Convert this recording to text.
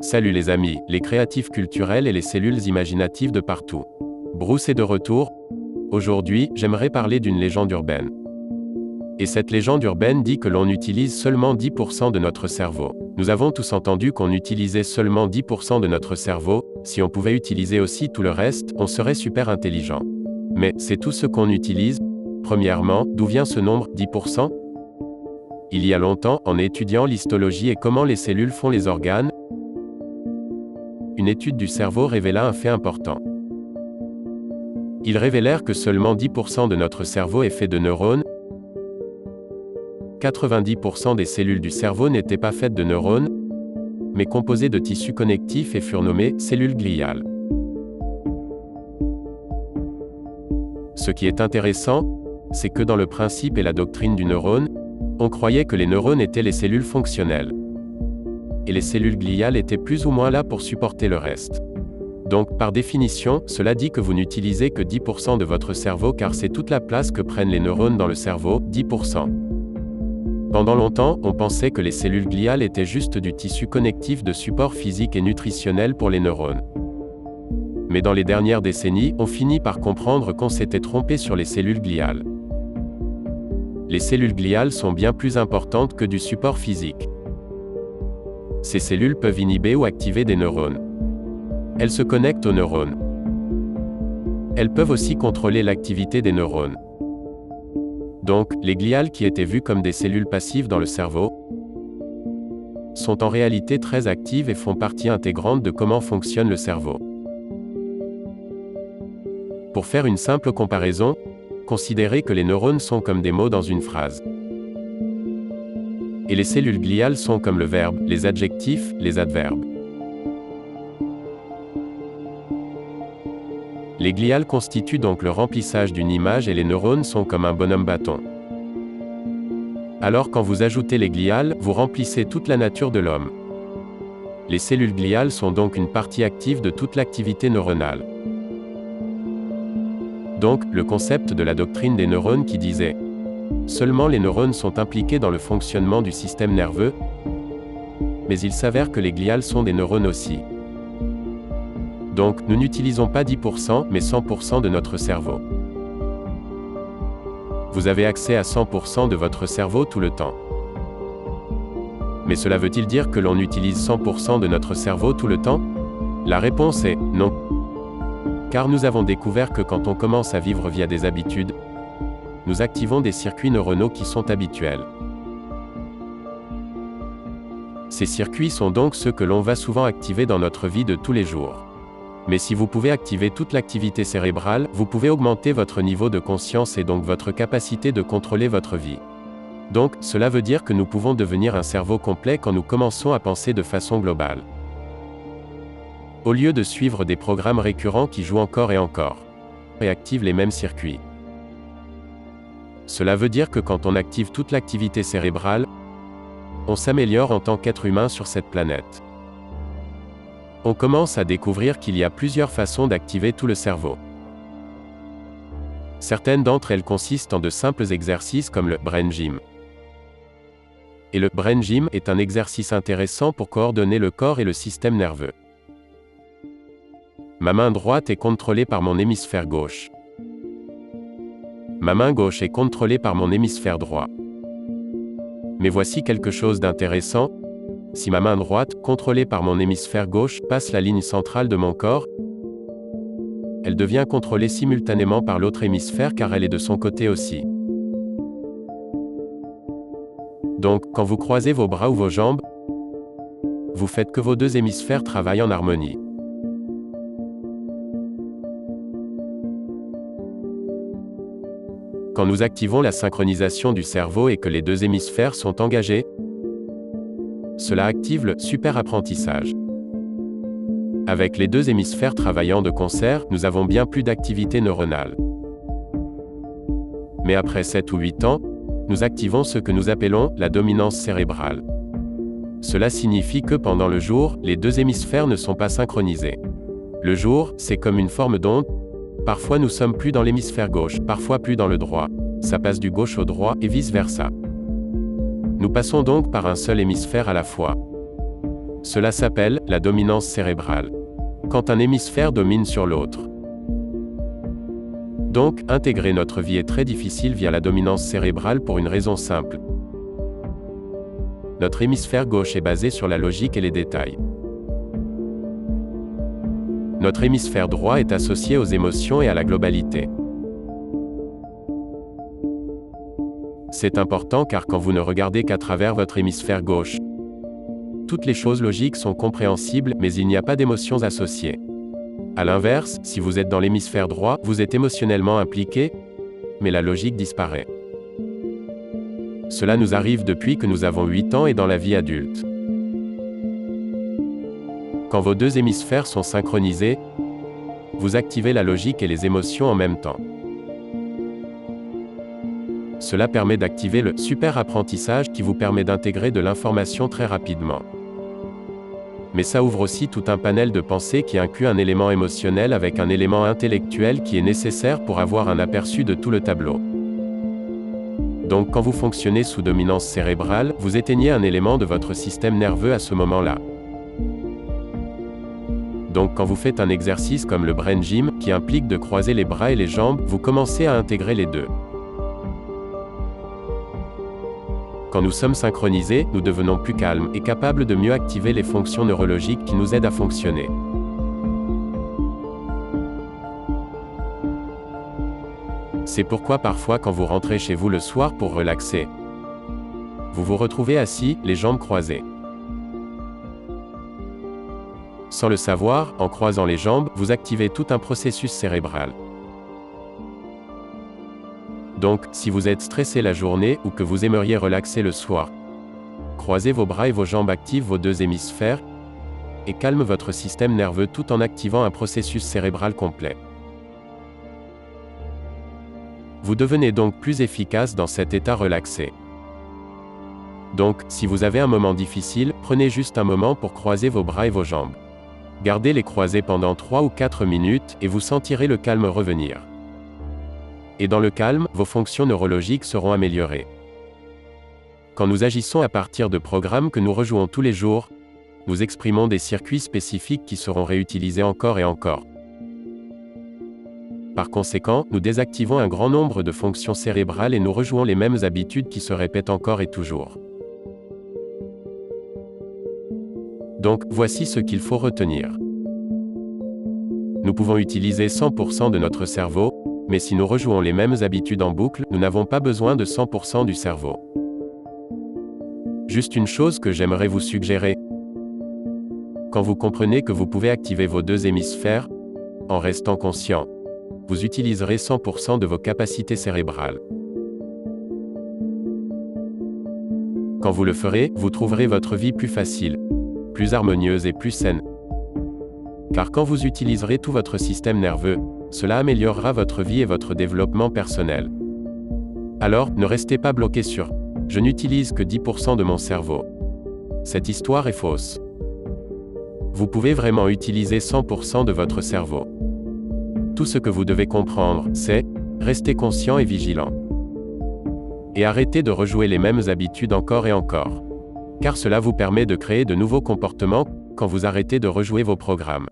Salut les amis, les créatifs culturels et les cellules imaginatives de partout. Bruce est de retour. Aujourd'hui, j'aimerais parler d'une légende urbaine. Et cette légende urbaine dit que l'on utilise seulement 10% de notre cerveau. Nous avons tous entendu qu'on utilisait seulement 10% de notre cerveau. Si on pouvait utiliser aussi tout le reste, on serait super intelligent. Mais c'est tout ce qu'on utilise. Premièrement, d'où vient ce nombre, 10%? Il y a longtemps, en étudiant l'histologie et comment les cellules font les organes, une étude du cerveau révéla un fait important. Ils révélèrent que seulement 10% de notre cerveau est fait de neurones. 90% des cellules du cerveau n'étaient pas faites de neurones, mais composées de tissus connectifs et furent nommées cellules gliales. Ce qui est intéressant, c'est que dans le principe et la doctrine du neurone, on croyait que les neurones étaient les cellules fonctionnelles. Et les cellules gliales étaient plus ou moins là pour supporter le reste. Donc, par définition, cela dit que vous n'utilisez que 10% de votre cerveau car c'est toute la place que prennent les neurones dans le cerveau, 10%. Pendant longtemps, on pensait que les cellules gliales étaient juste du tissu connectif de support physique et nutritionnel pour les neurones. Mais dans les dernières décennies, on finit par comprendre qu'on s'était trompé sur les cellules gliales. Les cellules gliales sont bien plus importantes que du support physique. Ces cellules peuvent inhiber ou activer des neurones. Elles se connectent aux neurones. Elles peuvent aussi contrôler l'activité des neurones. Donc, les gliales qui étaient vues comme des cellules passives dans le cerveau, sont en réalité très actives et font partie intégrante de comment fonctionne le cerveau. Pour faire une simple comparaison, considérez que les neurones sont comme des mots dans une phrase. Et les cellules gliales sont comme le verbe, les adjectifs, les adverbes. Les gliales constituent donc le remplissage d'une image et les neurones sont comme un bonhomme bâton. Alors quand vous ajoutez les gliales, vous remplissez toute la nature de l'homme. Les cellules gliales sont donc une partie active de toute l'activité neuronale. Donc, le concept de la doctrine des neurones qui disait seulement les neurones sont impliqués dans le fonctionnement du système nerveux, mais il s'avère que les gliales sont des neurones aussi. Donc, nous n'utilisons pas 10%, mais 100% de notre cerveau. Vous avez accès à 100% de votre cerveau tout le temps. Mais cela veut-il dire que l'on utilise 100% de notre cerveau tout le temps? La réponse est non. Car nous avons découvert que quand on commence à vivre via des habitudes, nous activons des circuits neuronaux qui sont habituels. Ces circuits sont donc ceux que l'on va souvent activer dans notre vie de tous les jours. Mais si vous pouvez activer toute l'activité cérébrale, vous pouvez augmenter votre niveau de conscience et donc votre capacité de contrôler votre vie. Donc, cela veut dire que nous pouvons devenir un cerveau complet quand nous commençons à penser de façon globale. Au lieu de suivre des programmes récurrents qui jouent encore et activent les mêmes circuits. Cela veut dire que quand on active toute l'activité cérébrale, on s'améliore en tant qu'être humain sur cette planète. On commence à découvrir qu'il y a plusieurs façons d'activer tout le cerveau. Certaines d'entre elles consistent en de simples exercices comme le Brain Gym. Et le Brain Gym est un exercice intéressant pour coordonner le corps et le système nerveux. Ma main droite est contrôlée par mon hémisphère gauche. Ma main gauche est contrôlée par mon hémisphère droit. Mais voici quelque chose d'intéressant. Si ma main droite, contrôlée par mon hémisphère gauche, passe la ligne centrale de mon corps, elle devient contrôlée simultanément par l'autre hémisphère car elle est de son côté aussi. Donc, quand vous croisez vos bras ou vos jambes, vous faites que vos deux hémisphères travaillent en harmonie. Quand nous activons la synchronisation du cerveau et que les deux hémisphères sont engagés, cela active le super-apprentissage. Avec les deux hémisphères travaillant de concert, nous avons bien plus d'activité neuronale. Mais après 7 ou 8 ans, nous activons ce que nous appelons la dominance cérébrale. Cela signifie que pendant le jour, les deux hémisphères ne sont pas synchronisés. Le jour, c'est comme une forme d'onde. Parfois nous sommes plus dans l'hémisphère gauche, parfois plus dans le droit. Ça passe du gauche au droit et vice-versa. Nous passons donc par un seul hémisphère à la fois. Cela s'appelle la dominance cérébrale. Quand un hémisphère domine sur l'autre. Donc, intégrer notre vie est très difficile via la dominance cérébrale pour une raison simple. Notre hémisphère gauche est basé sur la logique et les détails. Notre hémisphère droit est associé aux émotions et à la globalité. C'est important car quand vous ne regardez qu'à travers votre hémisphère gauche, toutes les choses logiques sont compréhensibles, mais il n'y a pas d'émotions associées. À l'inverse, si vous êtes dans l'hémisphère droit, vous êtes émotionnellement impliqué, mais la logique disparaît. Cela nous arrive depuis que nous avons 8 ans et dans la vie adulte. Quand vos deux hémisphères sont synchronisés, vous activez la logique et les émotions en même temps. Cela permet d'activer le super apprentissage qui vous permet d'intégrer de l'information très rapidement. Mais ça ouvre aussi tout un panel de pensée qui inclut un élément émotionnel avec un élément intellectuel qui est nécessaire pour avoir un aperçu de tout le tableau. Donc quand vous fonctionnez sous dominance cérébrale, vous éteignez un élément de votre système nerveux à ce moment-là. Donc quand vous faites un exercice comme le brain gym, qui implique de croiser les bras et les jambes, vous commencez à intégrer les deux. Quand nous sommes synchronisés, nous devenons plus calmes et capables de mieux activer les fonctions neurologiques qui nous aident à fonctionner. C'est pourquoi parfois quand vous rentrez chez vous le soir pour relaxer, vous vous retrouvez assis, les jambes croisées. Sans le savoir, en croisant les jambes, vous activez tout un processus cérébral. Donc, si vous êtes stressé la journée ou que vous aimeriez relaxer le soir, croisez vos bras et vos jambes activent vos deux hémisphères et calme votre système nerveux tout en activant un processus cérébral complet. Vous devenez donc plus efficace dans cet état relaxé. Donc, si vous avez un moment difficile, prenez juste un moment pour croiser vos bras et vos jambes. Gardez-les croisés pendant 3 ou 4 minutes et vous sentirez le calme revenir. Et dans le calme, vos fonctions neurologiques seront améliorées. Quand nous agissons à partir de programmes que nous rejouons tous les jours, nous exprimons des circuits spécifiques qui seront réutilisés encore et encore. Par conséquent, nous désactivons un grand nombre de fonctions cérébrales et nous rejouons les mêmes habitudes qui se répètent encore et toujours. Donc, voici ce qu'il faut retenir. Nous pouvons utiliser 100% de notre cerveau, mais si nous rejouons les mêmes habitudes en boucle, nous n'avons pas besoin de 100% du cerveau. Juste une chose que j'aimerais vous suggérer. Quand vous comprenez que vous pouvez activer vos deux hémisphères, en restant conscient, vous utiliserez 100% de vos capacités cérébrales. Quand vous le ferez, vous trouverez votre vie plus facile, plus harmonieuse et plus saine. Car quand vous utiliserez tout votre système nerveux, cela améliorera votre vie et votre développement personnel. Alors, ne restez pas bloqué sur « Je n'utilise que 10% de mon cerveau ». Cette histoire est fausse. Vous pouvez vraiment utiliser 100% de votre cerveau. Tout ce que vous devez comprendre, c'est « Rester conscient et vigilant ». Et arrêtez de rejouer les mêmes habitudes encore et encore. Car cela vous permet de créer de nouveaux comportements quand vous arrêtez de rejouer vos programmes.